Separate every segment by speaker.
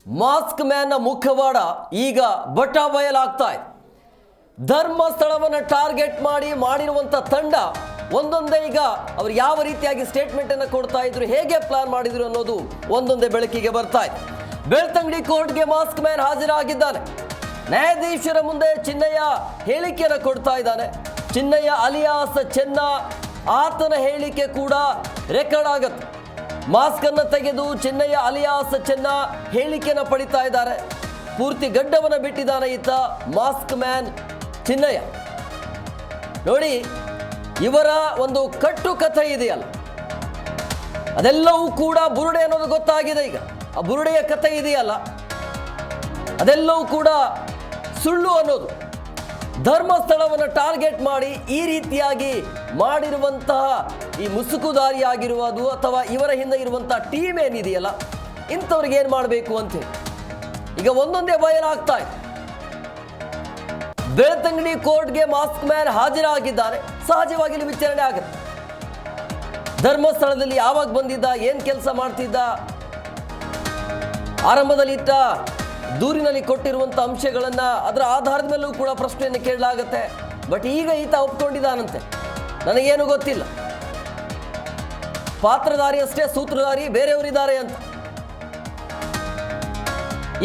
Speaker 1: Mask ಮ್ಯಾನ್ನ ಮುಖವಾಡ ಈಗ ಬಟಾ ಬಯಲಾಗ್ತಾ ಇದೆ. ಧರ್ಮಸ್ಥಳವನ್ನು ಟಾರ್ಗೆಟ್ ಮಾಡಿರುವಂಥ ತಂಡ ಒಂದೊಂದೇ ಈಗ ಅವರು ಯಾವ ರೀತಿಯಾಗಿ ಸ್ಟೇಟ್ಮೆಂಟ್ ಅನ್ನು ಕೊಡ್ತಾ ಇದ್ರು, ಹೇಗೆ ಪ್ಲಾನ್ ಮಾಡಿದ್ರು ಅನ್ನೋದು ಒಂದೊಂದೇ ಬೆಳಕಿಗೆ ಬರ್ತಾ ಇದೆ. ಬೆಳ್ತಂಗಡಿ ಕೋರ್ಟ್ಗೆ ಮಾಸ್ಕ್ ಮ್ಯಾನ್ ಹಾಜರಾಗಿದ್ದಾನೆ. ನ್ಯಾಯಾಧೀಶರ ಮುಂದೆ ಚಿನ್ನಯ್ಯ ಹೇಳಿಕೆಯನ್ನು ಕೊಡ್ತಾ ಇದ್ದಾನೆ. ಚಿನ್ನಯ್ಯ ಅಲಿಯಾಸ್ ಚೆನ್ನ, ಆತನ ಹೇಳಿಕೆ ಕೂಡ ರೆಕಾರ್ಡ್ ಆಗುತ್ತೆ. ಮಾಸ್ಕ್ ಅನ್ನು ತೆಗೆದು ಚಿನ್ನಯ್ಯ ಅಲಿಯಾಸ್ ಚೆನ್ನ ಹೇಳಿಕೆಯನ್ನು ಪಡಿತಾ ಇದ್ದಾರೆ. ಪೂರ್ತಿ ಗಡ್ಡವನ್ನು ಬಿಟ್ಟಿದ್ದಾನೆ ಈತ ಮಾಸ್ಕ್ ಮ್ಯಾನ್ ಚಿನ್ನಯ್ಯ. ನೋಡಿ, ಇವರ ಒಂದು ಕಟ್ಟು ಕಥೆ ಇದೆಯಲ್ಲ, ಅದೆಲ್ಲವೂ ಕೂಡ ಬುರುಡೆ ಅನ್ನೋದು ಗೊತ್ತಾಗಿದೆ. ಈಗ ಆ ಬುರುಡೆಯ ಕಥೆ ಇದೆಯಲ್ಲ, ಅದೆಲ್ಲವೂ ಕೂಡ ಸುಳ್ಳು ಅನ್ನೋದು. ಧರ್ಮಸ್ಥಳವನ್ನು ಟಾರ್ಗೆಟ್ ಮಾಡಿ ಈ ರೀತಿಯಾಗಿ ಮಾಡಿರುವಂತಹ ಈ ಮುಸುಕುದಾರಿಯಾಗಿರುವುದು ಅಥವಾ ಇವರ ಹಿಂದೆ ಇರುವಂತಹ ಟೀಮ್ ಏನಿದೆಯಲ್ಲ, ಇಂಥವ್ರಿಗೆ ಏನು ಮಾಡಬೇಕು ಅಂತೇಳಿ ಈಗ ಒಂದೊಂದೇ ಬಯಲಾಗ್ತಾ ಇದೆ. ಬೆಳ್ತಂಗಡಿ ಕೋರ್ಟ್ಗೆ ಮಾಸ್ಕ್ ಮ್ಯಾನ್ ಹಾಜರಾಗಿದ್ದಾರೆ. ಸಹಜವಾಗಿ ಇಲ್ಲಿ ವಿಚಾರಣೆ ಆಗುತ್ತೆ. ಧರ್ಮಸ್ಥಳದಲ್ಲಿ ಯಾವಾಗ ಬಂದಿದ್ದ, ಏನು ಕೆಲಸ ಮಾಡ್ತಿದ್ದ, ಆರಂಭದಲ್ಲಿ ಇಟ್ಟ ದೂರಿನಲ್ಲಿ ಕೊಟ್ಟಿರುವಂಥ ಅಂಶಗಳನ್ನು ಅದರ ಆಧಾರದ ಮೇಲೂ ಕೂಡ ಪ್ರಶ್ನೆಯನ್ನು ಕೇಳಲಾಗುತ್ತೆ. ಬಟ್ ಈಗ ಈತ ಒಪ್ಕೊಂಡಿದ್ದಾನಂತೆ, ನನಗೇನು ಗೊತ್ತಿಲ್ಲ, ಪಾತ್ರಧಾರಿ ಅಷ್ಟೇ, ಸೂತ್ರಧಾರಿ ಬೇರೆಯವರಿದ್ದಾರೆ ಅಂತ.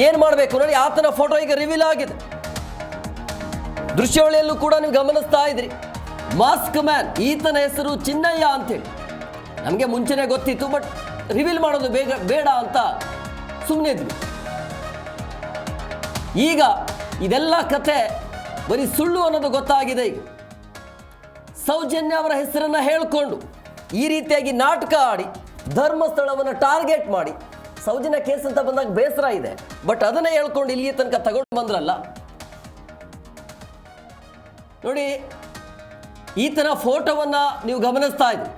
Speaker 1: ಏನು ಮಾಡಬೇಕು ನೋಡಿ, ಆತನ ಫೋಟೋ ಈಗ ರಿವೀಲ್ ಆಗಿದೆ. ದೃಶ್ಯಾವಳಿಯಲ್ಲೂ ಕೂಡ ನೀವು ಗಮನಿಸ್ತಾ ಇದ್ರಿ. ಮಾಸ್ಕ್ ಮ್ಯಾನ್ ಈತನ ಹೆಸರು ಚಿನ್ನಯ್ಯ ಅಂತೇಳಿ ನಮಗೆ ಮುಂಚೆನೇ ಗೊತ್ತಿತ್ತು, ಬಟ್ ರಿವೀಲ್ ಮಾಡೋದು ಬೇಡ ಅಂತ ಸುಮ್ಮನೆ ಇದ್ವಿ. ಈಗ ಇದೆಲ್ಲ ಕತೆ ಬರೀ ಸುಳ್ಳು ಅನ್ನೋದು ಗೊತ್ತಾಗಿದೆ. ಈಗ ಸೌಜನ್ಯ ಅವರ ಹೆಸರನ್ನು ಹೇಳಿಕೊಂಡು ಈ ರೀತಿಯಾಗಿ ನಾಟಕ ಆಡಿ ಧರ್ಮಸ್ಥಳವನ್ನು ಟಾರ್ಗೆಟ್ ಮಾಡಿ, ಸೌಜನ್ಯ ಕೇಸ್ ಅಂತ ಬಂದಾಗ ಬೇಸರ ಇದೆ, ಬಟ್ ಅದನ್ನೇ ಹೇಳ್ಕೊಂಡು ಇಲ್ಲಿಯ ತನಕ ತಗೊಂಡು ಬಂದ್ರಲ್ಲ. ನೋಡಿ, ಈತನ ಫೋಟೋವನ್ನು ನೀವು ಗಮನಿಸ್ತಾ ಇದ್ದೀರಿ.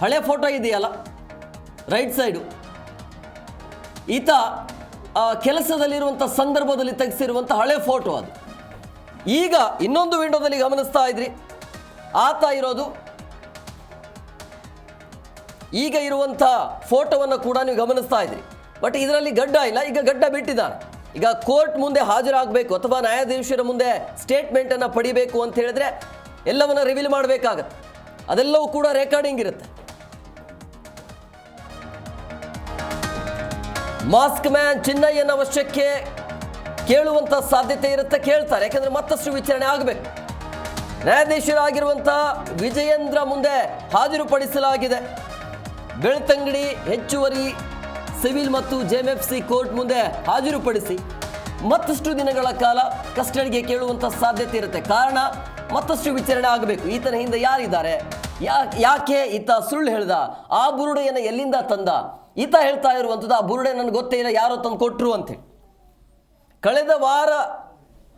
Speaker 1: ಹಳೆ ಫೋಟೋ ಇದೆಯಲ್ಲ ರೈಟ್ ಸೈಡು, ಈತ ಕೆಲಸದಲ್ಲಿರುವಂಥ ಸಂದರ್ಭದಲ್ಲಿ ತೆಗೆಸಿರುವಂಥ ಹಳೆ ಫೋಟೋ ಅದು. ಈಗ ಇನ್ನೊಂದು ವಿಂಡೋದಲ್ಲಿ ಗಮನಿಸ್ತಾ ಇದ್ರಿ, ಆತ ಇರೋದು ಈಗ ಇರುವಂಥ ಫೋಟೋವನ್ನು ಕೂಡ ನೀವು ಗಮನಿಸ್ತಾ ಇದ್ರಿ. ಬಟ್ ಇದರಲ್ಲಿ ಗಡ್ಡ ಇಲ್ಲ, ಈಗ ಗಡ್ಡ ಬಿಟ್ಟಿದ್ದಾನೆ. ಈಗ ಕೋರ್ಟ್ ಮುಂದೆ ಹಾಜರಾಗಬೇಕು ಅಥವಾ ನ್ಯಾಯಾಧೀಶರ ಮುಂದೆ ಸ್ಟೇಟ್ಮೆಂಟನ್ನು ಪಡಿಬೇಕು ಅಂತ ಹೇಳಿದ್ರೆ ಎಲ್ಲವನ್ನ ರಿವೀಲ್ ಮಾಡಬೇಕಾಗತ್ತೆ. ಅದೆಲ್ಲವೂ ಕೂಡ ರೆಕಾರ್ಡಿಂಗ್ ಇರುತ್ತೆ. ಮಾಸ್ಕ್ ಮ್ಯಾನ್ ಚಿನ್ನಯ್ಯನ ವಶಕ್ಕೆ ಕೇಳುವಂಥ ಸಾಧ್ಯತೆ ಇರುತ್ತೆ, ಕೇಳ್ತಾರೆ. ಯಾಕಂದರೆ ಮತ್ತಷ್ಟು ವಿಚಾರಣೆ ಆಗಬೇಕು. ನ್ಯಾಯಾಧೀಶರಾಗಿರುವಂಥ ವಿಜಯೇಂದ್ರ ಮುಂದೆ ಹಾಜರುಪಡಿಸಲಾಗಿದೆ. ಬೆಳ್ತಂಗಡಿ ಹೆಚ್ಚುವರಿ ಸಿವಿಲ್ ಮತ್ತು ಜೆಎಂಎಫ್ಸಿ ಕೋರ್ಟ್ ಮುಂದೆ ಹಾಜರುಪಡಿಸಿ ಮತ್ತಷ್ಟು ದಿನಗಳ ಕಾಲ ಕಸ್ಟಡಿಗೆ ಕೇಳುವಂಥ ಸಾಧ್ಯತೆ ಇರುತ್ತೆ. ಕಾರಣ ಮತ್ತಷ್ಟು ವಿಚಾರಣೆ ಆಗಬೇಕು. ಈತನ ಹಿಂದೆ ಯಾರಿದ್ದಾರೆ, ಯಾಕೆ ಈತ ಸುಳ್ಳು ಹೇಳ್ದ, ಆ ಬುರುಡೆಯನ್ನು ಎಲ್ಲಿಂದ ತಂದ, ಈತ ಹೇಳ್ತಾ ಇರುವಂಥದ್ದು ಆ ಬುರುಡೆ ನನಗೆ ಗೊತ್ತೇ ಇಲ್ಲ, ಯಾರೋ ತಂದು ಕೊಟ್ಟರು ಅಂತೇಳಿ. ಕಳೆದ ವಾರ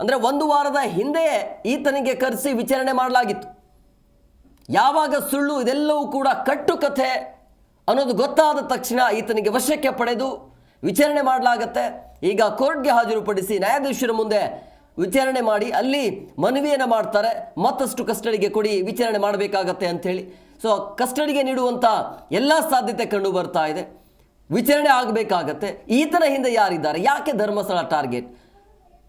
Speaker 1: ಅಂದರೆ ಒಂದು ವಾರದ ಹಿಂದೆಯೇ ಈತನಿಗೆ ಕರೆಸಿ ವಿಚಾರಣೆ ಮಾಡಲಾಗಿತ್ತು. ಯಾವಾಗ ಸುಳ್ಳು ಇದೆಲ್ಲವೂ ಕೂಡ ಕಟ್ಟುಕಥೆ ಅನ್ನೋದು ಗೊತ್ತಾದ ತಕ್ಷಣ ಈತನಿಗೆ ವಶಕ್ಕೆ ಪಡೆದು ವಿಚಾರಣೆ ಮಾಡಲಾಗತ್ತೆ. ಈಗ ಕೋರ್ಟ್ಗೆ ಹಾಜರುಪಡಿಸಿ ನ್ಯಾಯಾಧೀಶರ ಮುಂದೆ ವಿಚಾರಣೆ ಮಾಡಿ ಅಲ್ಲಿ ಮನವಿಯನ್ನು ಮಾಡ್ತಾರೆ, ಮತ್ತಷ್ಟು ಕಸ್ಟಡಿಗೆ ಕೊಡಿ, ವಿಚಾರಣೆ ಮಾಡಬೇಕಾಗತ್ತೆ ಅಂಥೇಳಿ. ಸೊ ಕಸ್ಟಡಿಗೆ ನೀಡುವಂಥ ಎಲ್ಲ ಸಾಧ್ಯತೆ ಕಂಡು ಬರ್ತಾ ಇದೆ. ವಿಚಾರಣೆ ಆಗಬೇಕಾಗತ್ತೆ. ಈತನ ಹಿಂದೆ ಯಾರಿದ್ದಾರೆ, ಯಾಕೆ ಧರ್ಮಸ್ಥಳ ಟಾರ್ಗೆಟ್?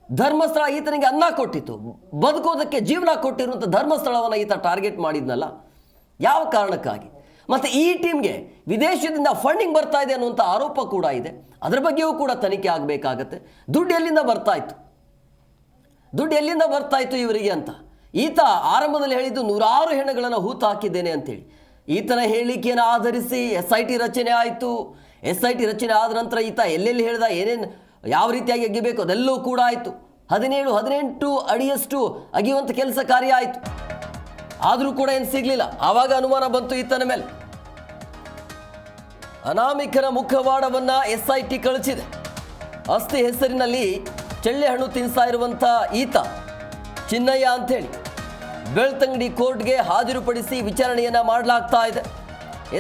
Speaker 1: ಧರ್ಮಸ್ಥಳ ಈತನಿಗೆ ಅನ್ನ ಕೊಟ್ಟಿತ್ತು, ಬದುಕೋದಕ್ಕೆ ಜೀವನ ಕೊಟ್ಟಿರುವಂಥ ಧರ್ಮಸ್ಥಳವನ್ನು ಈತ ಟಾರ್ಗೆಟ್ ಮಾಡಿದ್ನಲ್ಲ, ಯಾವ ಕಾರಣಕ್ಕಾಗಿ? ಮತ್ತು ಈ ಟೀಮ್ಗೆ ವಿದೇಶದಿಂದ ಫಂಡಿಂಗ್ ಬರ್ತಾ ಇದೆ ಅನ್ನುವಂಥ ಆರೋಪ ಕೂಡ ಇದೆ. ಅದರ ಬಗ್ಗೆಯೂ ಕೂಡ ತನಿಖೆ ಆಗಬೇಕಾಗತ್ತೆ. ದುಡ್ಡು ಎಲ್ಲಿಂದ ಬರ್ತಾ ಇತ್ತು ಇವರಿಗೆ ಅಂತ ಈತ ಆರಂಭದಲ್ಲಿ ಹೇಳಿದ್ದು 100 ಹೆಣಗಳನ್ನು ಹೂತು ಹಾಕಿದ್ದೇನೆ ಅಂತೇಳಿ. ಈತನ ಹೇಳಿಕೆಯನ್ನು ಆಧರಿಸಿ SIT ರಚನೆ ಆಯಿತು. SIT ರಚನೆ ಆದ ನಂತರ ಈತ ಎಲ್ಲೆಲ್ಲಿ ಹೇಳ್ದ, ಏನೇನು ಯಾವ ರೀತಿಯಾಗಿ ಅಗಿಬೇಕು ಅದೆಲ್ಲವೂ ಕೂಡ ಆಯಿತು. 17-18 ಅಡಿಯಷ್ಟು ಅಗಿಯುವಂಥ ಕೆಲಸ ಕಾರ್ಯ ಆಯಿತು. ಆದರೂ ಕೂಡ ಏನು ಸಿಗಲಿಲ್ಲ. ಆವಾಗ ಅನುಮಾನ ಬಂತು ಈತನ ಮೇಲೆ. ಅನಾಮಿಕನ ಮುಖವಾಡವನ್ನು SIT ಕಳಿಸಿದೆ. ಅಸ್ಥಿ ಹೆಸರಿನಲ್ಲಿ ಚೆಳ್ಳೆ ಹಣ್ಣು ತಿನ್ನಿಸ್ತಾ ಇರುವಂಥ ಈತ ಚಿನ್ನಯ್ಯ ಅಂಥೇಳಿ ಬೆಳ್ತಂಗಡಿ ಕೋರ್ಟ್ಗೆ ಹಾಜರುಪಡಿಸಿ ವಿಚಾರಣೆಯನ್ನು ಮಾಡಲಾಗ್ತಾ ಇದೆ.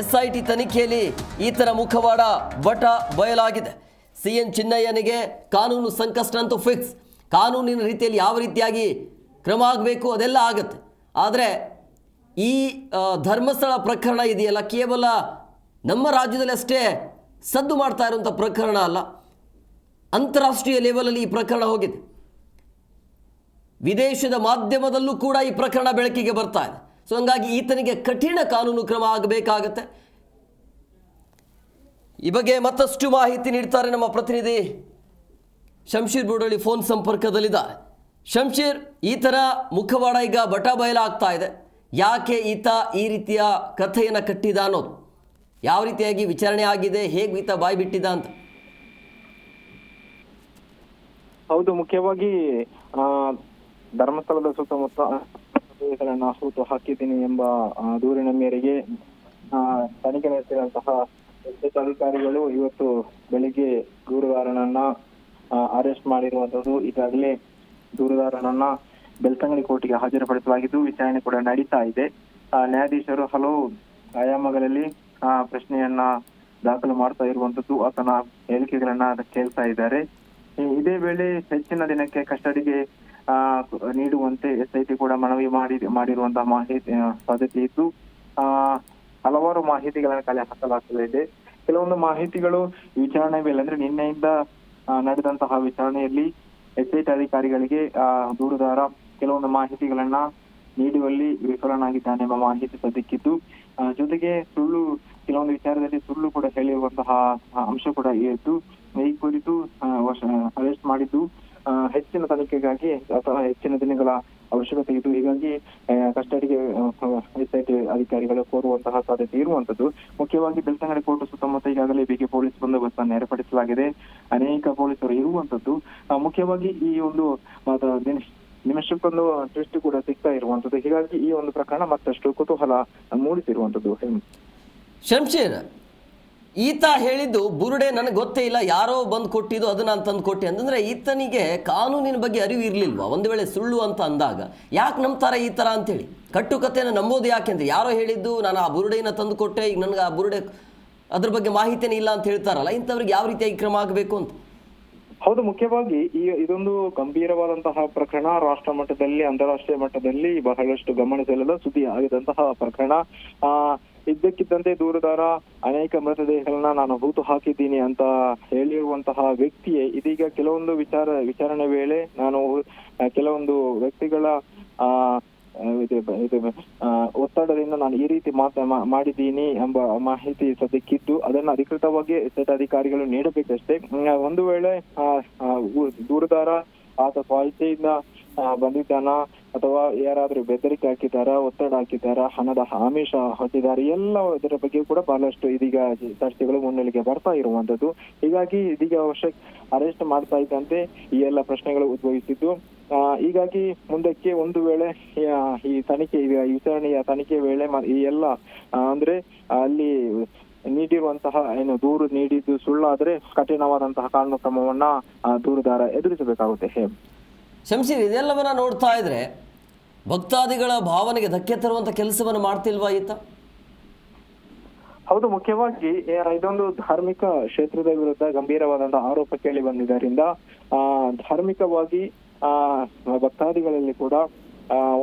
Speaker 1: SIT ತನಿಖೆಯಲ್ಲಿ ಈತನ ಮುಖವಾಡ ಬಯಲಾಗಿದೆ. CN ಚಿನ್ನಯ್ಯನಿಗೆ ಕಾನೂನು ಸಂಕಷ್ಟ ಅಂತೂ ಫಿಕ್ಸ್. ಕಾನೂನಿನ ರೀತಿಯಲ್ಲಿ ಯಾವ ರೀತಿಯಾಗಿ ಕ್ರಮ ಆಗಬೇಕು ಅದೆಲ್ಲ ಆಗುತ್ತೆ. ಆದರೆ ಈ ಧರ್ಮಸ್ಥಳ ಪ್ರಕರಣ ಇದೆಯಲ್ಲ, ಕೇವಲ ನಮ್ಮ ರಾಜ್ಯದಲ್ಲಿ ಅಷ್ಟೇ ಸದ್ದು ಮಾಡ್ತಾ ಇರುವಂಥ ಪ್ರಕರಣ ಅಲ್ಲ. ಅಂತಾರಾಷ್ಟ್ರೀಯ ಲೆವೆಲಲ್ಲಿ ಈ ಪ್ರಕರಣ ಹೋಗಿದೆ. ವಿದೇಶದ ಮಾಧ್ಯಮದಲ್ಲೂ ಕೂಡ ಈ ಪ್ರಕರಣ ಬೆಳಕಿಗೆ ಬರ್ತಾ ಇದೆ. ಸೊ ಹಂಗಾಗಿ ಈತನಿಗೆ ಕಠಿಣ ಕಾನೂನು ಕ್ರಮ ಆಗಬೇಕಾಗತ್ತೆ. ಈ ಬಗ್ಗೆ ಮತ್ತಷ್ಟು ಮಾಹಿತಿ ನೀಡ್ತಾರೆ ನಮ್ಮ ಪ್ರತಿನಿಧಿ ಶಂಶೀರ್ ಬೂಡಳ್ಳಿ ಫೋನ್ ಸಂಪರ್ಕದಲ್ಲಿದ್ದಾರೆ. ಶಂಶೀರ್, ಈ ಥರ ಮುಖವಾಡ ಈಗ ಬಯಲ ಆಗ್ತಾ ಇದೆ. ಯಾಕೆ ಈತ ಈ ರೀತಿಯ ಕಥೆಯನ್ನು ಕಟ್ಟಿದ ಅನ್ನೋದು, ಯಾವ ರೀತಿಯಾಗಿ ವಿಚಾರಣೆ ಆಗಿದೆ, ಹೇಗೆ ಈತ ಬಾಯಿ ಬಿಟ್ಟಿದ್ದ ಅಂತ?
Speaker 2: ಹೌದು, ಮುಖ್ಯವಾಗಿ ಧರ್ಮಸ್ಥಳದ ಸುತ್ತಮುತ್ತ ಹೂತು ಹಾಕಿದ್ದೀನಿ ಎಂಬ ದೂರಿನ ಮೇರೆಗೆ ತನಿಖೆ ನಡೆಸಿದಂತಹ ಅಧಿಕಾರಿಗಳು ಇವತ್ತು ಬೆಳಿಗ್ಗೆ ದೂರುದಾರನನ್ನ ಅರೆಸ್ಟ್ ಮಾಡಿರುವಂತದ್ದು. ಈಗಾಗಲೇ ದೂರುದಾರನನ್ನ ಬೆಳ್ತಂಗಡಿ ಕೋರ್ಟಿಗೆ ಹಾಜರುಪಡಿಸಲಾಗಿದ್ದು ವಿಚಾರಣೆ ಕೂಡ ನಡೀತಾ ಇದೆ. ನ್ಯಾಯಾಧೀಶರು ಹಲವು ಆಯಾಮಗಳಲ್ಲಿ ಪ್ರಶ್ನೆಯನ್ನ ದಾಖಲು ಮಾಡ್ತಾ ಇರುವಂತದ್ದು, ಆತನ ಹೇಳಿಕೆಗಳನ್ನ ಕೇಳ್ತಾ ಇದ್ದಾರೆ. ಇದೇ ವೇಳೆ ಹೆಚ್ಚಿನ ದಿನಕ್ಕೆ ಕಸ್ಟಡಿಗೆ ನೀಡುವಂತೆ SIT ಕೂಡ ಮನವಿ ಮಾಡಿರುವಂತಹ ಮಾಹಿತಿ ಸಾಧ್ಯತೆ ಇದ್ದು ಹಲವಾರು ಮಾಹಿತಿಗಳನ್ನ ಕಲೆ ಹಾಕಲಾಗ್ತದೆ. ಕೆಲವೊಂದು ಮಾಹಿತಿಗಳು ವಿಚಾರಣೆ ವೇಳೆ ಅಂದ್ರೆ ನಿನ್ನೆಯಿಂದ ನಡೆದಂತಹ ವಿಚಾರಣೆಯಲ್ಲಿ SIT ಅಧಿಕಾರಿಗಳಿಗೆ ದೂರುದಾರ ಕೆಲವೊಂದು ಮಾಹಿತಿಗಳನ್ನ ನೀಡುವಲ್ಲಿ ವಿಫಲನಾಗಿದ್ದಾನೆ ಎಂಬ ಮಾಹಿತಿ ಸದ್ಯಕ್ಕಿದ್ದು, ಜೊತೆಗೆ ಸುಳ್ಳು ಕೆಲವೊಂದು ವಿಚಾರದಲ್ಲಿ ಸುಳ್ಳು ಕೂಡ ಹೇಳಿರುವಂತಹ ಅಂಶ ಕೂಡ ಇದ್ದು ಈ ಕುರಿತು ಅರೆಸ್ಟ್ ಮಾಡಿದ್ದು ಹೆಚ್ಚಿನ ತನಿಖೆಗಾಗಿ ಅಥವಾ ಹೆಚ್ಚಿನ ದಿನಗಳ ಅವಶ್ಯಕತೆ ಇದ್ದು ಹೀಗಾಗಿ ಕಸ್ಟಡಿಗೆ SIT ಅಧಿಕಾರಿಗಳು ಕೋರುವಂತಹ ಸಾಧ್ಯತೆ ಇರುವಂತದ್ದು. ಮುಖ್ಯವಾಗಿ ಬೆಳ್ತಂಗಡಿ ಕೋರ್ಟ್ ಸುತ್ತಮುತ್ತ ಈಗಾಗಲೇ ಬಿಗಿ ಪೊಲೀಸ್ ಬಂದೋಬಸ್ತನ್ನು ಏರ್ಪಡಿಸಲಾಗಿದೆ. ಅನೇಕ ಪೊಲೀಸರು ಇರುವಂತದ್ದು. ಮುಖ್ಯವಾಗಿ ಈ ಒಂದು ನಿಮಿಷಕ್ಕೊಂದು ಟ್ವಿಸ್ಟ್ ಕೂಡ ಸಿಗ್ತಾ ಇರುವಂತದ್ದು. ಹೀಗಾಗಿ ಈ ಒಂದು ಪ್ರಕರಣ ಮತ್ತಷ್ಟು ಕುತೂಹಲ ಮೂಡಿಸಿರುವಂತದ್ದು.
Speaker 1: ಶಂಶೀರ್, ಈತ ಹೇಳಿದ್ದು ಬುರುಡೆ ನನಗೆ ಗೊತ್ತೇ ಇಲ್ಲ, ಯಾರೋ ಬಂದು ಕೊಟ್ಟಿದ್ದು ಅದು ನಾನು ತಂದು ಕೊಟ್ಟೆ ಅಂತಂದರೆ ಈತನಿಗೆ ಕಾನೂನಿನ ಬಗ್ಗೆ ಅರಿವು ಇರಲಿಲ್ವಾ? ಒಂದು ವೇಳೆ ಸುಳ್ಳು ಅಂತ ಅಂದಾಗ ಯಾಕೆ ನಂಬ್ತಾರೆ ಈ ಥರ ಅಂತೇಳಿ? ಕಟ್ಟುಕತೆಯನ್ನು ನಂಬೋದು ಯಾಕೆ ಅಂತ, ಯಾರೋ ಹೇಳಿದ್ದು ನಾನು ಆ ಬುರುಡೆಯನ್ನು ತಂದು ಕೊಟ್ಟೆ, ಈಗ ನನಗೆ ಆ ಬುರುಡೆ ಅದ್ರ ಬಗ್ಗೆ ಮಾಹಿತಿನೇ ಇಲ್ಲ ಅಂತ ಹೇಳ್ತಾರಲ್ಲ, ಇಂಥವ್ರಿಗೆ ಯಾವ ರೀತಿಯಾಗಿ ಕ್ರಮ ಆಗಬೇಕು ಅಂತ?
Speaker 2: ಹೌದು, ಮುಖ್ಯವಾಗಿ ಇದೊಂದು ಗಂಭೀರವಾದಂತಹ ಪ್ರಕರಣ. ರಾಷ್ಟ್ರ ಮಟ್ಟದಲ್ಲಿ ಅಂತಾರಾಷ್ಟ್ರೀಯ ಮಟ್ಟದಲ್ಲಿ ಬಹಳಷ್ಟು ಗಮನ ಸೆಳೆದ ಸುದ್ದಿ ಆಗಿದಂತಹ ಪ್ರಕರಣ. ಇದ್ದಕ್ಕಿದ್ದಂತೆ ದೂರುದಾರ ಅನೇಕ ಮೃತದೇಹಗಳನ್ನ ನಾನು ಹೂತು ಹಾಕಿದ್ದೀನಿ ಅಂತ ಹೇಳಿರುವಂತಹ ವ್ಯಕ್ತಿಯೇ ಇದೀಗ ಕೆಲವೊಂದು ವಿಚಾರಣೆ ವೇಳೆ ನಾನು ಕೆಲವೊಂದು ವ್ಯಕ್ತಿಗಳ ಒತ್ತಡದಿಂದ ನಾನು ಈ ರೀತಿ ಮಾಡಿದ್ದೀನಿ ಎಂಬ ಮಾಹಿತಿ ಸದ್ಯಕ್ಕಿದ್ದು ಅದನ್ನು ಅಧಿಕೃತವಾಗಿ SIT ಅಧಿಕಾರಿಗಳು ನೀಡಬೇಕಷ್ಟೇ. ಒಂದು ವೇಳೆ ದೂರುದಾರ ಆತ ಸ್ವಾಯಿತೆಯಿಂದ ಬಂದಿದ್ದಾನ ಅಥವಾ ಯಾರಾದ್ರೂ ಬೆದರಿಕೆ ಹಾಕಿದಾರ, ಒತ್ತಡ ಹಾಕಿದಾರ, ಹಣದ ಆಮಿಷ ಹೊತ್ತಿದ್ದಾರೆ, ಎಲ್ಲ ಇದರ ಬಗ್ಗೆ ಕೂಡ ಬಹಳಷ್ಟು ಇದೀಗ ಚರ್ಚೆಗಳು ಮುನ್ನೆಲೆಗೆ ಬರ್ತಾ ಇರುವಂತದ್ದು. ಹೀಗಾಗಿ ಇದೀಗ ಅರೆಸ್ಟ್ ಮಾಡ್ತಾ ಇದ್ದಂತೆ ಈ ಎಲ್ಲ ಪ್ರಶ್ನೆಗಳು ಉದ್ಭವಿಸಿದ್ದು. ಹೀಗಾಗಿ ಮುಂದಕ್ಕೆ ಒಂದು ವೇಳೆ ಈ ತನಿಖೆ ವಿಚಾರಣೆಯ ತನಿಖೆ ವೇಳೆ ಈ ಎಲ್ಲ ಅಂದ್ರೆ ಅಲ್ಲಿ ನೀಡಿರುವಂತಹ ಏನು ದೂರು ನೀಡಿದ್ದು ಸುಳ್ಳಾದ್ರೆ ಕಠಿಣವಾದಂತಹ ಕಾನೂನು ಕ್ರಮವನ್ನ ದೂರುದಾರ ಎದುರಿಸಬೇಕಾಗುತ್ತೆ.
Speaker 1: ಶಂಶೀರ್, ಇದೆಲ್ಲವನ್ನ ನೋಡ್ತಾ ಇದ್ರೆ ಭಕ್ತಾದಿಗಳ ಭಾವನೆಗೆ ಧಕ್ಕೆ ತರುವಂತ ಕೆಲಸವನ್ನು ಮಾಡ್ತಿಲ್ವಾ ಈತ?
Speaker 2: ಹೌದು, ಮುಖ್ಯವಾಗಿ ಇದೊಂದು ಧಾರ್ಮಿಕ ಕ್ಷೇತ್ರದ ವಿರುದ್ಧ ಗಂಭೀರವಾದಂತಹ ಆರೋಪ ಕೇಳಿ ಬಂದಿದ್ದರಿಂದ ಧಾರ್ಮಿಕವಾಗಿ ಭಕ್ತಾದಿಗಳಲ್ಲಿ ಕೂಡ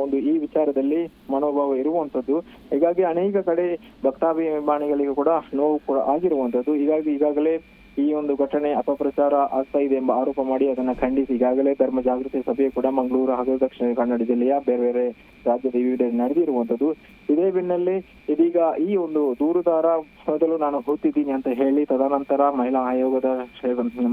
Speaker 2: ಒಂದು ಈ ವಿಚಾರದಲ್ಲಿ ಮನೋಭಾವ ಇರುವಂತದ್ದು. ಹೀಗಾಗಿ ಅನೇಕ ಕಡೆ ಭಕ್ತಾಭಿಮಾನಿಗಳಿಗೂ ಕೂಡ ನೋವು ಕೂಡ ಆಗಿರುವಂತದ್ದು. ಹೀಗಾಗಿ ಈಗಾಗಲೇ ಈ ಒಂದು ಘಟನೆ ಅಪಪ್ರಚಾರ ಆಗ್ತಾ ಇದೆ ಎಂಬ ಆರೋಪ ಮಾಡಿ ಅದನ್ನ ಖಂಡಿಸಿ ಈಗಾಗಲೇ ಧರ್ಮ ಜಾಗೃತಿ ಸಭೆ ಕೂಡ ಮಂಗಳೂರು ಹಾಗೂ ದಕ್ಷಿಣ ಕನ್ನಡ ಜಿಲ್ಲೆಯ ಬೇರೆ ಬೇರೆ ರಾಜ್ಯದ ವಿವಿಧ ನಡೆದಿರುವಂತದ್ದು. ಇದೇ ಬೆನ್ನಲ್ಲೇ ಇದೀಗ ಈ ಒಂದು ದೂರುದಾರ ಮೊದಲು ನಾನು ಹೋಗ್ತಿದ್ದೀನಿ ಅಂತ ಹೇಳಿ ತದನಂತರ ಮಹಿಳಾ ಆಯೋಗದ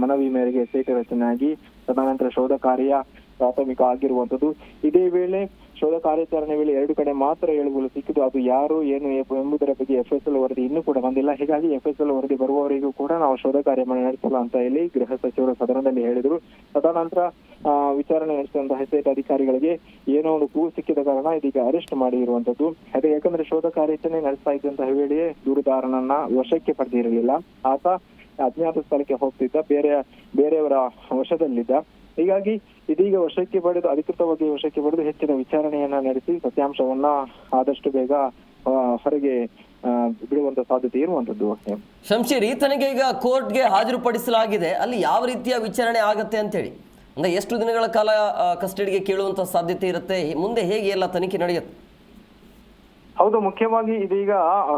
Speaker 2: ಮನವಿ ಮೇರೆಗೆ SIT ರಚನೆಯಾಗಿ ತದನಂತರ ಶೋಧ ಕಾರ್ಯ ಪ್ರಾಥಮಿಕ ಆಗಿರುವಂತದ್ದು. ಇದೇ ವೇಳೆ ಶೋಧ ಕಾರ್ಯಾಚರಣೆ ವೇಳೆ 2 ಕಡೆ ಮಾತ್ರ ಏಳುಗಳು ಸಿಕ್ಕಿದ್ದು. ಅದು ಯಾರು ಏನು ಎಂಬುದರ ಬಗ್ಗೆ FSL ವರದಿ ಇನ್ನೂ ಕೂಡ ಬಂದಿಲ್ಲ. ಹೀಗಾಗಿ FSL ವರದಿ ಬರುವವರೆಗೂ ಕೂಡ ನಾವು ಶೋಧ ಕಾರ್ಯ ನಡೆಸಲ್ಲ ಅಂತ ಹೇಳಿ ಗೃಹ ಸಚಿವರು ಸದನದಲ್ಲಿ ಹೇಳಿದ್ರು. ತದನಂತರ ವಿಚಾರಣೆ ನಡೆಸಿದಂತಹ SIT ಅಧಿಕಾರಿಗಳಿಗೆ ಏನೋ ಒಂದು ಕೂಗು ಸಿಕ್ಕಿದ ಕಾರಣ ಇದೀಗ ಅರೆಸ್ಟ್ ಮಾಡಿರುವಂತದ್ದು. ಅದೇ ಯಾಕಂದ್ರೆ ಶೋಧ ಕಾರ್ಯಾಚರಣೆ ನಡೆಸ್ತಾ ಇದ್ದಂತಹ ವೇಳೆಯೇ ದೂರುದಾರನನ್ನ ವಶಕ್ಕೆ ಪಡೆದಿರಲಿಲ್ಲ. ಆತ ಅಜ್ಞಾತ ಸ್ಥಳಕ್ಕೆ ಹೋಗ್ತಿದ್ದ, ಬೇರೆಯವರ ವಶದಲ್ಲಿದ್ದ. ಹೀಗಾಗಿ ಇದೀಗ ಅಧಿಕೃತವಾಗಿ ವಶಕ್ಕೆ ಪಡೆದು ಹೆಚ್ಚಿನ ವಿಚಾರಣೆಯನ್ನ ನಡೆಸಿ ಸತ್ಯಾಂಶವನ್ನ ಆದಷ್ಟು ಬೇಗ ಹೊರಗೆ ಬಿಡುವಂತ ಸಾಧ್ಯತೆ ಇರುವಂತದ್ದು.
Speaker 1: ಶಂಶೀರ್, ಈತನಿಗೆ ಈಗ ಕೋರ್ಟ್ಗೆ ಹಾಜರುಪಡಿಸಲಾಗಿದೆ, ಅಲ್ಲಿ ಯಾವ ರೀತಿಯ ವಿಚಾರಣೆ ಆಗತ್ತೆ ಅಂತೇಳಿ, ಅಂದ್ರೆ ಎಷ್ಟು ದಿನಗಳ ಕಾಲ ಕಸ್ಟಡಿಗೆ ಕೇಳುವಂತ ಸಾಧ್ಯತೆ ಇರುತ್ತೆ, ಮುಂದೆ ಹೇಗೆ ಎಲ್ಲ ತನಿಖೆ ನಡೆಯುತ್ತೆ?
Speaker 2: ಹೌದು, ಮುಖ್ಯವಾಗಿ ಇದೀಗ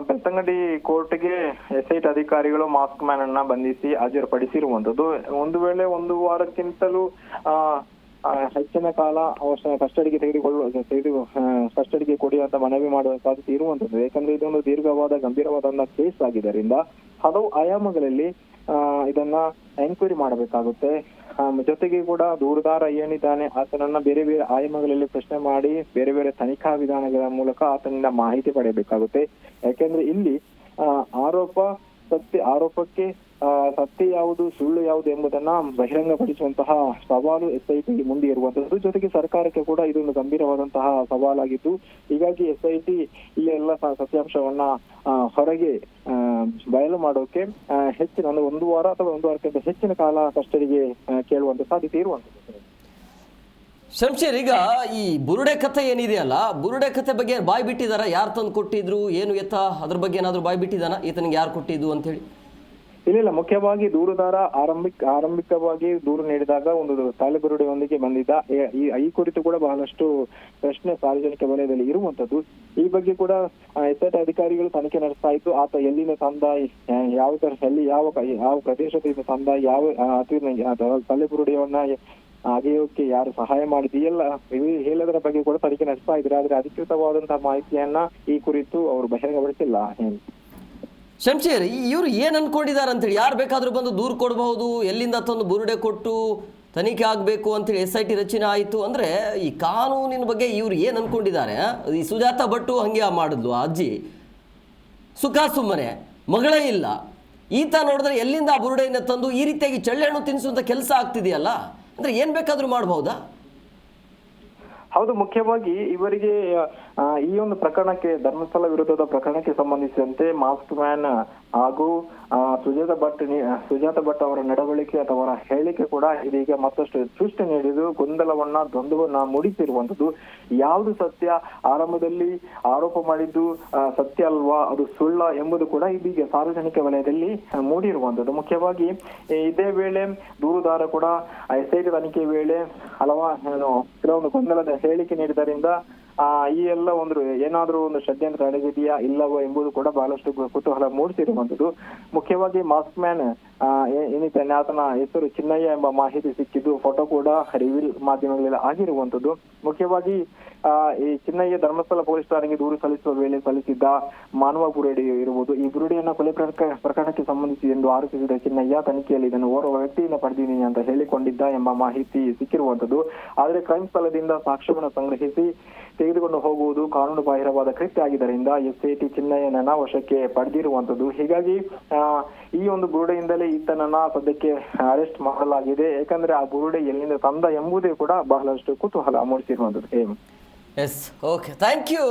Speaker 2: ಬೆಳ್ತಂಗಡಿ ಕೋರ್ಟ್ಗೆ SIT ಅಧಿಕಾರಿಗಳು ಮಾಸ್ಕ್ ಮ್ಯಾನ್ ಅನ್ನ ಬಂಧಿಸಿ ಹಾಜರುಪಡಿಸಿರುವಂತದ್ದು. ಒಂದು ವೇಳೆ 1 ವಾರಕ್ಕಿಂತಲೂ ಹೆಚ್ಚಿನ ಕಾಲ ಕಸ್ಟಡಿಗೆ ಕಸ್ಟಡಿಗೆ ಕೊಡಿ ಅಂತ ಮನವಿ ಮಾಡುವ ಸಾಧ್ಯತೆ ಇರುವಂತದ್ದು. ಯಾಕಂದ್ರೆ ಇದೊಂದು ದೀರ್ಘವಾದ ಗಂಭೀರವಾದ ಕೇಸ್ ಆಗಿದ್ದರಿಂದ ಹಲವು ಆಯಾಮಗಳಲ್ಲಿ ಇದನ್ನ ಎನ್ಕ್ವೈರಿ ಮಾಡಬೇಕಾಗುತ್ತೆ. ಜೊತೆಗೆ ಕೂಡ ದೂರುದಾರ ಏನಿದ್ದಾನೆ ಆತನನ್ನ ಬೇರೆ ಬೇರೆ ಆಯಾಮಗಳಲ್ಲಿ ಪ್ರಶ್ನೆ ಮಾಡಿ ಬೇರೆ ಬೇರೆ ತನಿಖಾ ವಿಧಾನಗಳ ಮೂಲಕ ಆತನಿಂದ ಮಾಹಿತಿ ಪಡೆಯಬೇಕಾಗುತ್ತೆ. ಯಾಕೆಂದ್ರೆ ಇಲ್ಲಿ ಆರೋಪಕ್ಕೆ ಸತ್ಯ ಯಾವುದು ಸುಳ್ಳು ಯಾವುದು ಎಂಬುದನ್ನ ಬಹಿರಂಗಪಡಿಸುವಂತಹ ಸವಾಲು SIT ಮುಂದೆ ಇರುವಂತದ್ದು. ಜೊತೆಗೆ ಸರ್ಕಾರಕ್ಕೆ ಕೂಡ ಇದೊಂದು ಗಂಭೀರವಾದಂತಹ ಸವಾಲಾಗಿದ್ದು, ಹೀಗಾಗಿ SIT ಈ ಎಲ್ಲ ಸತ್ಯಾಂಶವನ್ನ ಹೊರಗೆ ಬಯಲು ಮಾಡೋಕೆ ಹೆಚ್ಚಿನ 1 ವಾರ ಅಥವಾ 1 ವಾರಕ್ಕಿಂತ ಹೆಚ್ಚಿನ ಕಾಲ ಕಸ್ಟಡಿಗೆ ಕೇಳುವಂತ ಸಾಧ್ಯತೆ ಇರುವಂತದ್ದು.
Speaker 1: ಶಂಶೀರ್, ಈಗ ಈ ಬುರುಡೆ ಕಥೆ ಏನಿದೆಯಲ್ಲ, ಬುರುಡೆ ಕಥೆ ಬಗ್ಗೆ ಬಾಯ್ ಬಿಟ್ಟಿದಾರ? ಯಾರು ತಂದು ಕೊಟ್ಟಿದ್ರು, ಏನು ಎತ್ತ, ಅದ್ರ ಬಗ್ಗೆ ಏನಾದ್ರು ಬಾಯ್ ಬಿಟ್ಟಿದಾನ? ಈತನಿಗೆ ಯಾರು ಕೊಟ್ಟಿದ್ದು ಅಂತ ಹೇಳಿ?
Speaker 2: ಇಲ್ಲ, ಮುಖ್ಯವಾಗಿ ದೂರುದಾರ ಆರಂಭಿಕವಾಗಿ ದೂರು ನೀಡಿದಾಗ ಒಂದು ತಾಲೆಬುರುಡೆಯೊಂದಿಗೆ ಬಂದಿದ್ದ. ಈ ಕುರಿತು ಕೂಡ ಬಹಳಷ್ಟು ಪ್ರಶ್ನೆ ಸಾರ್ವಜನಿಕ ವಲಯದಲ್ಲಿ ಇರುವಂತದ್ದು. ಈ ಬಗ್ಗೆ ಕೂಡ SIT ಅಧಿಕಾರಿಗಳು ತನಿಖೆ ನಡೆಸ್ತಾ ಇತ್ತು. ಆತ ಎಲ್ಲಿನ ತಂದ, ಯಾವ ಪ್ರದೇಶದಿಂದ ತಂದ, ಯಾವ ತಾಲೆಬುರುಡೆಯನ್ನ ಅಗೆಯೋಕೆ ಯಾರು ಸಹಾಯ ಮಾಡಿದ್ದು ಎಲ್ಲ ಹೇಳೋದರ ಬಗ್ಗೆ ಕೂಡ ತನಿಖೆ ನಡೆಸ್ತಾ ಇದ್ರು. ಆದ್ರೆ ಅಧಿಕೃತವಾದಂತಹ ಮಾಹಿತಿಯನ್ನ ಈ ಕುರಿತು ಅವರು ಬಹಿರಂಗಪಡಿಸಿಲ್ಲ.
Speaker 1: ಶಂಶೀರ್, ಇವರು ಏನು ಅನ್ಕೊಂಡಿದ್ದಾರೆ ಅಂತೇಳಿ? ಯಾರು ಬೇಕಾದರೂ ಬಂದು ದೂರು ಕೊಡಬಹುದು, ಎಲ್ಲಿಂದ ತಂದು ಬುರುಡೆ ಕೊಟ್ಟು ತನಿಖೆ ಆಗಬೇಕು ಅಂತೇಳಿ SIT ರಚನೆ ಆಯಿತು ಅಂದರೆ ಈ ಕಾನೂನಿನ ಬಗ್ಗೆ ಇವ್ರು ಏನು ಅನ್ಕೊಂಡಿದ್ದಾರೆ? ಈ ಸುಜಾತ ಭಟ್ಟು ಹಂಗೆ ಮಾಡಿದ್ಲು, ಆ ಅಜ್ಜಿ ಸುಖ ಸುಮ್ಮನೆ, ಮಗಳೇ ಇಲ್ಲ. ಈತ ನೋಡಿದ್ರೆ ಎಲ್ಲಿಂದ ಆ ಬುರುಡೆಯನ್ನು ತಂದು ಈ ರೀತಿಯಾಗಿ ಚಳ್ಳೆಹಣ್ಣು ತಿನ್ನಿಸುವಂಥ ಕೆಲಸ ಆಗ್ತಿದೆಯಲ್ಲ, ಅಂದರೆ ಏನು ಬೇಕಾದರೂ ಮಾಡ್ಬೋದಾ?
Speaker 2: ಹೌದು, ಮುಖ್ಯವಾಗಿ ಇವರಿಗೆ ಈ ಒಂದು ಪ್ರಕರಣಕ್ಕೆ, ಧರ್ಮಸ್ಥಳ ವಿರುದ್ಧದ ಪ್ರಕರಣಕ್ಕೆ ಸಂಬಂಧಿಸಿದಂತೆ ಮಾಸ್ಕ್ ಮ್ಯಾನ್ ಹಾಗೂ ಸುಜಾತ ಭಟ್ ಅವರ ನಡವಳಿಕೆ ಅಥವಾ ಅವರ ಹೇಳಿಕೆ ಕೂಡ ಇದೀಗ ಮತ್ತಷ್ಟು ಸೃಷ್ಟಿ ನೀಡಿದ್ದು ಗೊಂದಲವನ್ನ ದ್ವಂದ್ವವನ್ನ ಮೂಡಿಸಿರುವಂತದ್ದು. ಯಾವುದು ಸತ್ಯ, ಆರಂಭದಲ್ಲಿ ಆರೋಪ ಮಾಡಿದ್ದು ಸತ್ಯ ಅಲ್ವಾ, ಅದು ಸುಳ್ಳ ಎಂಬುದು ಕೂಡ ಇದೀಗ ಸಾರ್ವಜನಿಕ ವಲಯದಲ್ಲಿ ಮೂಡಿರುವಂತದ್ದು. ಮುಖ್ಯವಾಗಿ ಇದೇ ವೇಳೆ ದೂರುದಾರ ಕೂಡ SIT ತನಿಖೆ ವೇಳೆ ಕೆಲವೊಂದು ಗೊಂದಲದ ಹೇಳಿಕೆ ನೀಡಿದ್ದರಿಂದ ಈ ಎಲ್ಲ ಏನಾದ್ರೂ ಒಂದು ಷಡ್ಯಂತ್ರ ನಡೆದಿದೆಯಾ ಇಲ್ಲವೋ ಎಂಬುದು ಕೂಡ ಬಹಳಷ್ಟು ಕುತೂಹಲ ಮೂಡಿಸಿರುವಂತದ್ದು. ಮುಖ್ಯವಾಗಿ ಮಾಸ್ಕ್ ಮ್ಯಾನ್ ಏನಿದ್ದಾನೆ ಆತನ ಹೆಸರು ಚಿನ್ನಯ್ಯ ಎಂಬ ಮಾಹಿತಿ ಸಿಕ್ಕಿದ್ದು, ಫೋಟೋ ಕೂಡ ರಿವೀಲ್ ಮಾಧ್ಯಮಗಳಲ್ಲಿ ಆಗಿರುವಂತದ್ದು. ಮುಖ್ಯವಾಗಿ ಈ ಚಿನ್ನಯ್ಯ ಧರ್ಮಸ್ಥಳ ಪೊಲೀಸ್ ಠಾಣೆಗೆ ದೂರು ಸಲ್ಲಿಸುವ ವೇಳೆ ಸಲ್ಲಿಸಿದ್ದ ಮಾನವ ಬುರುಡೆ ಇರುವುದು. ಈ ಬುರುಡೆಯನ್ನ ಕೊಲೆ ಪ್ರಕರಣಕ್ಕೆ ಸಂಬಂಧಿಸಿ ಎಂದು ಆರೋಪಿಸಿದ ಚಿನ್ನಯ್ಯ ತನಿಖೆಯಲ್ಲಿ ಇದನ್ನು ಓರ್ವ ವ್ಯಕ್ತಿಯಿಂದ ಪಡೆದಿದ್ದೀನಿ ಅಂತ ಹೇಳಿಕೊಂಡಿದ್ದ ಎಂಬ ಮಾಹಿತಿ ಸಿಕ್ಕಿರುವಂತದ್ದು. ಆದ್ರೆ ಕ್ರೈಮ್ ಸ್ಥಳದಿಂದ ಸಾಕ್ಷ್ಯವನ್ನು ಸಂಗ್ರಹಿಸಿ ತೆಗೆದುಕೊಂಡು ಹೋಗುವುದು ಕಾನೂನು ಬಾಹಿರವಾದ ಕೃತ್ಯ ಆಗಿದ್ದರಿಂದ SIT ಚಿನ್ನಯ್ಯನನ್ನ ವಶಕ್ಕೆ ಪಡೆದಿರುವಂತದ್ದು. ಹೀಗಾಗಿ ಈ ಒಂದು ಬುರುಡೆಯಿಂದಲೇ ಈತನನ್ನ ಸದ್ಯಕ್ಕೆ ಅರೆಸ್ಟ್ ಮಾಡಲಾಗಿದೆ. ಯಾಕಂದ್ರೆ ಆ ಬುರುಡೆ ಎಲ್ಲಿಂದ ತಂದ ಎಂಬುದೇ ಕೂಡ ಬಹಳಷ್ಟು ಕುತೂಹಲ ಮೂಡಿಸಿರುವಂತದ್ದು.
Speaker 1: Yes, okay, thank you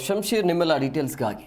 Speaker 1: Shamsheer ನಿಮ್ಮೆಲ್ಲ ಡೀಟೇಲ್ಸ್ಗಾಗಿ.